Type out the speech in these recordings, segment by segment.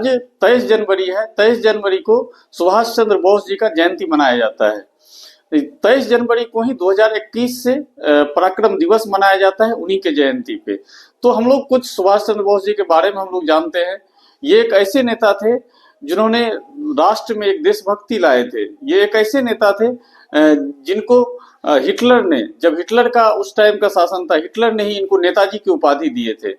आज 23 जनवरी है। 23 जनवरी को सुभाष चंद्र बोस जी का जयंती मनाया जाता है। 23 जनवरी को ही 2021 से पराक्रम दिवस मनाया जाता है, उन्हीं के जयंती पे। तो हम लोग कुछ सुभाष चंद्र बोस जी के बारे में हम लोग जानते हैं। ये एक ऐसे नेता थे जिन्होंने राष्ट्र में एक देशभक्ति लाए थे। ये एक ऐसे नेता थे जिनको हिटलर ने, जब हिटलर का उस टाइम का शासन था, हिटलर ने ही इनको नेताजी की उपाधि दिए थे।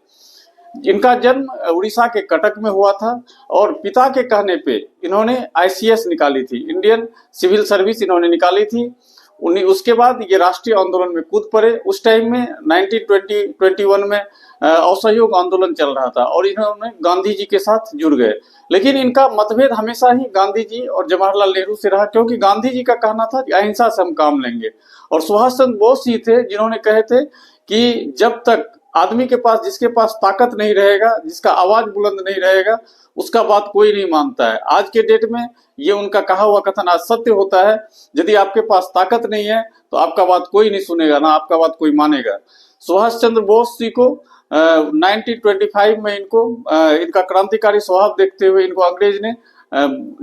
इनका जन्म उड़ीसा के कटक में हुआ था और पिता के कहने पे इन्होंने आईसीएस निकाली थी, इंडियन सिविल सर्विस इन्होंने निकाली थी। उसके बाद ये राष्ट्रीय आंदोलन में कूद पड़े। उस टाइम में 1921 में असहयोग आंदोलन चल रहा था और इन्होंने गांधी जी के साथ जुड़ गए। लेकिन इनका मतभेद हमेशा ही गांधी जी और जवाहरलाल नेहरू से रहा, क्योंकि गांधी जी का कहना था कि अहिंसा से हम काम लेंगे और सुभाष चंद्र बोस जी थे जिन्होंने कहे थे कि जब तक आदमी के पास, जिसके पास ताकत नहीं रहेगा, जिसका आवाज बुलंद नहीं रहेगा, उसका बात कोई नहीं मानता है। आज के डेट में ये उनका कहा हुआ कथन आज सत्य होता है। यदि आपके पास ताकत नहीं है तो आपका बात कोई नहीं सुनेगा, ना आपका बात कोई मानेगा। सुभाष चंद्र बोस जी को 1925 में इनका क्रांतिकारी स्वभाव देखते हुए इनको अंग्रेज ने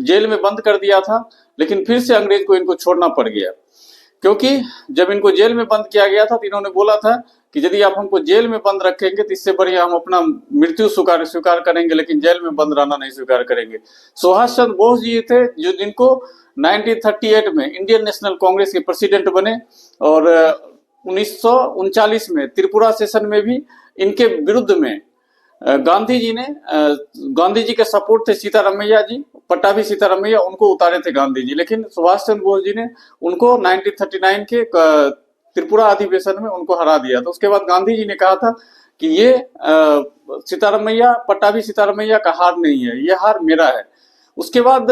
जेल में बंद कर दिया था। लेकिन फिर से अंग्रेज को इनको छोड़ना पड़ गया, क्योंकि जब इनको जेल में बंद किया गया था तो इन्होंने बोला था कि यदि आप हमको जेल में बंद रखेंगे तो इससे बढ़िया हम अपना मृत्यु स्वीकार करेंगे, लेकिन जेल में बंद रहना नहीं स्वीकार करेंगे। सुभाष चंद्र बोस जी थे जो जिनको 1938 में इंडियन नेशनल कांग्रेस के प्रेसिडेंट बने और 1939 में त्रिपुरा सेशन में भी इनके विरुद्ध में गांधी जी के सपोर्ट थे सीतारामैया जी, पट्टाभी सीतारामैया, उनको उतारे थे गांधी जी। लेकिन सुभाष चंद्र बोस जी ने उनको 1939 के त्रिपुरा अधिवेशन में उनको हरा दिया। तो उसके बाद गांधी जी ने कहा था कि ये सीतारामैया, पट्टाभी सीतारामैया का हार नहीं है, ये हार मेरा है। उसके बाद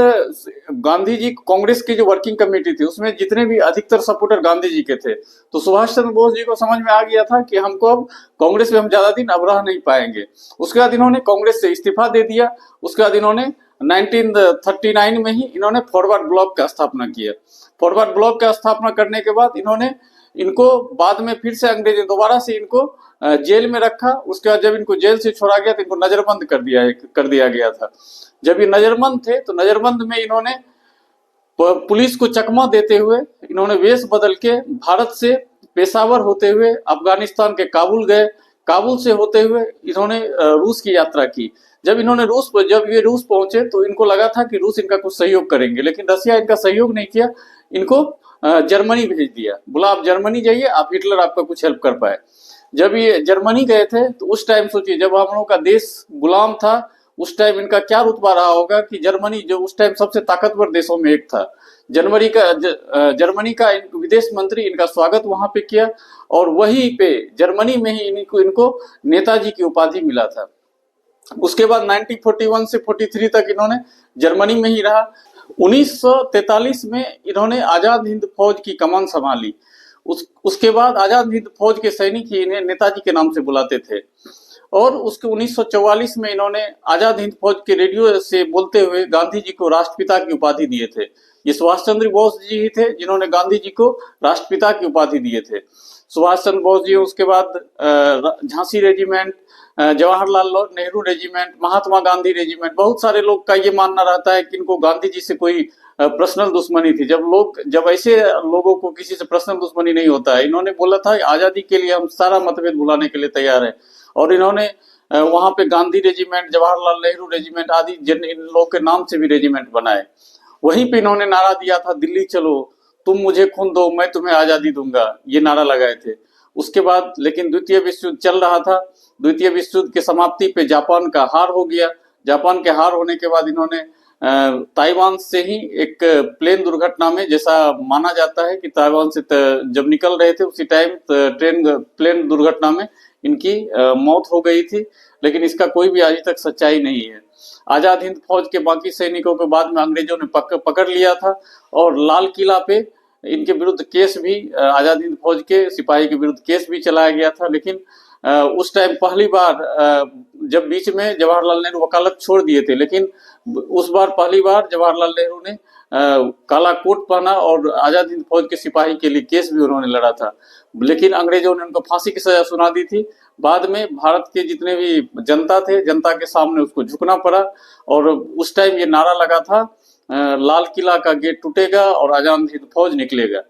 गांधी जी कांग्रेस की जो वर्किंग कमेटी थी उसमें जितने भी अधिकतर सपोर्टर गांधी जी के थे, तो सुभाष चंद्र बोस जी को समझ में आ गया था कि हमको अब कांग्रेस में हम ज्यादा दिन अब रह नहीं पाएंगे। उसके बाद इन्होंने कांग्रेस से इस्तीफा दे दिया। उसके बाद इन्होंने 1939 में ही इन्होंने फॉरवर्ड ब्लॉक का स्थापना किया। फॉरवर्ड ब्लॉक का स्थापना करने के बाद इनको बाद में फिर से अंग्रेज दोबारा से इनको जेल में रखा। उसके बाद जब इनको जेल से छोड़ा गया तो इनको नजरबंद कर दिया गया था। जब ये नजरबंद थे तो नजरबंद में इन्होंने पुलिस को चकमा देते हुए इन्होंने वेश बदल के भारत से पेशावर होते हुए अफगानिस्तान के काबुल गए। काबुल से होते हुए इन्होंने रूस की यात्रा की। जब ये रूस पहुंचे तो इनको लगा था कि रूस इनका कुछ सहयोग करेंगे, लेकिन रसिया इनका सहयोग नहीं किया। इनको जर्मनी भेज दिया, बोला आप जर्मनी जाइए, आप हिटलर आपका कुछ हेल्प कर पाए। जब ये जर्मनी गए थे तो उस टाइम सोचिए, जब हम लोग का देश गुलाम था उस टाइम इनका क्या रुतबा रहा होगा कि जर्मनी जो उस टाइम सबसे ताकतवर देशों में एक था, जर्मनी का विदेश मंत्री इनका स्वागत वहां पे किया और वहीं पे जर्मनी में ही इनको नेताजी की उपाधि मिला था। उसके बाद 1941 से 43 तक इन्होंने जर्मनी में ही रहा। 1943 में इन्होंने आजाद हिंद फौज की कमान संभाली। उसके बाद आजाद हिंद फौज के सैनिक ही इन्हें नेताजी के नाम से बुलाते थे और उसके 1944 में इन्होंने आजाद हिंद फौज के रेडियो से बोलते हुए गांधी जी को राष्ट्रपिता की उपाधि दिए थे। ये सुभाष चंद्र बोस जी ही थे जिन्होंने गांधी जी को राष्ट्रपिता की उपाधि दिए थे। सुभाष चंद्र बोस जी, उसके बाद Jhansi regiment, Jawaharlal Nehru regiment, Mahatma Gandhi regiment. बहुत सारे लोग का ये मानना रहता है कि इनको गांधी जी से कोई पर्सनल दुश्मनी थी। जब ऐसे लोगों को किसी से पर्सनल दुश्मनी नहीं होता है। इन्होंने बोला था आजादी के लिए हम सारा मतभेद भुलाने के लिए तैयार है और इन्होंने वहां पे गांधी रेजिमेंट, जवाहरलाल नेहरू रेजिमेंट आदि इन लोगों के नाम से भी रेजिमेंट बनाए। वहीं पे इन्होंने नारा दिया था, दिल्ली चलो, तुम मुझे खून दो, मैं तुम्हें आजादी दूंगा, ये नारा लगाए थे। उसके बाद लेकिन द्वितीय विश्व युद्ध चल रहा था। द्वितीय विश्व युद्ध की समाप्ति पे जापान का हार हो गया। जापान के हार होने के बाद इन्होंने ताइवान से ही एक प्लेन दुर्घटना में, जैसा माना जाता है कि ताइवान से जब निकल रहे थे उसी टाइम प्लेन दुर्घटना में इनकी मौत हो गई थी। लेकिन इसका कोई भी आज तक सच्चाई नहीं है। आजाद हिंद फौज के बाकी सैनिकों को बाद में अंग्रेजों ने पकड़ लिया था और लाल किला पे इनके विरुद्ध केस भी, आजाद हिंद फौज के सिपाही के विरुद्ध केस भी चलाया गया था। लेकिन उस टाइम पहली बार जब बीच में जवाहरलाल नेहरू वकालत छोड़ दिए थे, लेकिन उस बार पहली बार जवाहरलाल नेहरू ने काला कोट पहना और आजाद हिंद फौज के सिपाही के लिए केस भी उन्होंने लड़ा था। लेकिन अंग्रेजों ने उनको फांसी की सजा सुना दी थी। बाद में भारत के जितने भी जनता थे, जनता के सामने उसको झुकना पड़ा। और उस टाइम ये नारा लगा था, लाल किला का गेट टूटेगा और आजाद हिंद फौज निकलेगा।